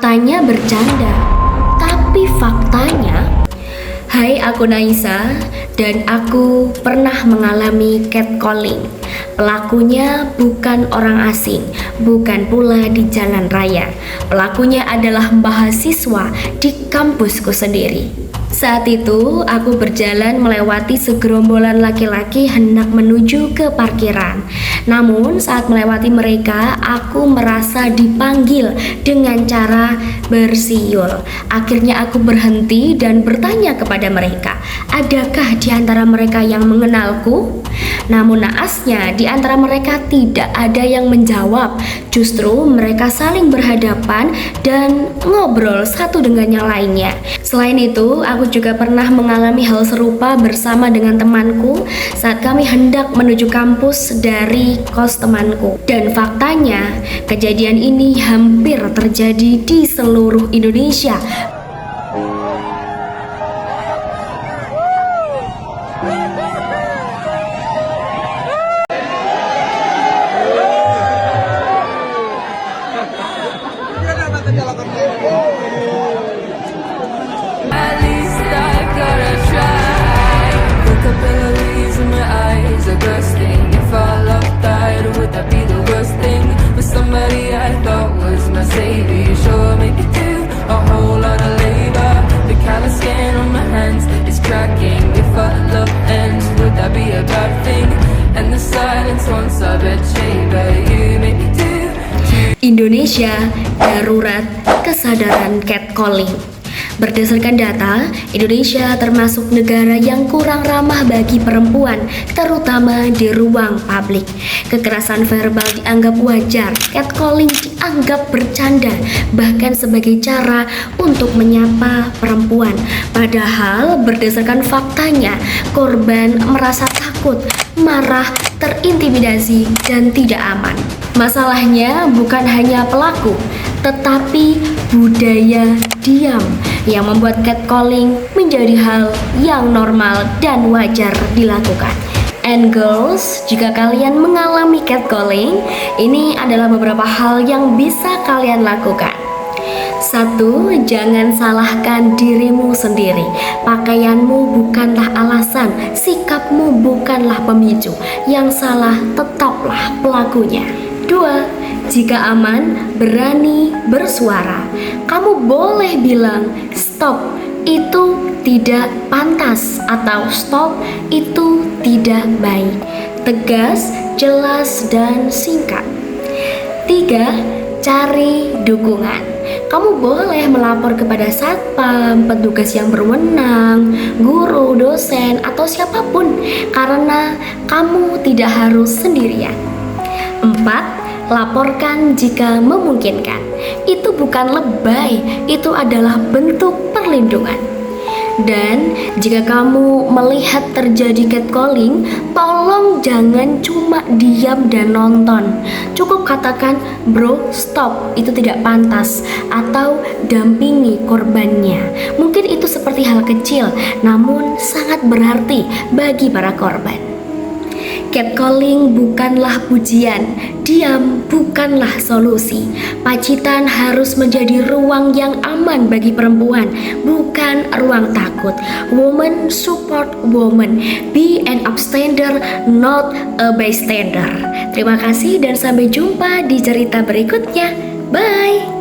Katanya bercanda, tapi faktanya. Hai, aku Naisa dan aku pernah mengalami catcalling. Pelakunya bukan orang asing, bukan pula di jalan raya. Pelakunya adalah mahasiswa di kampusku sendiri. Saat itu aku berjalan melewati segerombolan laki-laki hendak menuju ke parkiran. Namun saat melewati mereka, aku merasa dipanggil dengan cara bersiul. Akhirnya aku berhenti dan bertanya kepada mereka, adakah di antara mereka yang mengenalku? Namun naasnya di antara mereka tidak ada yang menjawab. Justru mereka saling berhadapan dan ngobrol satu dengan yang lainnya. Selain itu, aku juga pernah mengalami hal serupa bersama dengan temanku saat kami hendak menuju kampus dari kos temanku. Dan faktanya, kejadian ini hampir terjadi di seluruh Indonesia. At least I gotta try. The capillaries in my eyes are bursting. If our love died, would that be the worst thing? With somebody I thought was my savior, sure make it do a whole lot of labor. The callous skin on my hands is cracking. If our love ends, would that be a bad thing? And the silence once I bet chamber, you make me do. Indonesia darurat kesadaran catcalling. Berdasarkan data, Indonesia termasuk negara yang kurang ramah bagi perempuan, terutama di ruang publik. Kekerasan verbal dianggap wajar, catcalling dianggap bercanda, bahkan sebagai cara untuk menyapa perempuan. Padahal berdasarkan faktanya, korban merasa takut, marah, terintimidasi, dan tidak aman. Masalahnya bukan hanya pelaku, tetapi budaya diam yang membuat catcalling menjadi hal yang normal dan wajar dilakukan. And girls, jika kalian mengalami catcalling, ini adalah beberapa hal yang bisa kalian lakukan. 1. Jangan salahkan dirimu sendiri. Pakaianmu bukanlah alasan, sikapmu bukanlah pemicu. Yang salah tetaplah pelakunya. 2. Jika aman, berani bersuara. Kamu boleh bilang stop, itu tidak pantas, atau stop, itu tidak baik. Tegas, jelas, dan singkat. 3. Cari dukungan. Kamu boleh melapor kepada satpam, petugas yang berwenang, guru, dosen, atau siapapun, karena kamu tidak harus sendirian. 4. Laporkan jika memungkinkan. Itu bukan lebay, itu adalah bentuk perlindungan. Dan jika kamu melihat terjadi catcalling, tolong jangan cuma diam dan nonton. Cukup katakan, bro, stop, itu tidak pantas, atau dampingi korbannya. Mungkin itu seperti hal kecil, namun sangat berarti bagi para korban. Catcalling bukanlah pujian, diam bukanlah solusi. Pacitan harus menjadi ruang yang aman bagi perempuan, bukan ruang takut. Woman support woman, be an upstander, not a bystander. Terima kasih dan sampai jumpa di cerita berikutnya. Bye.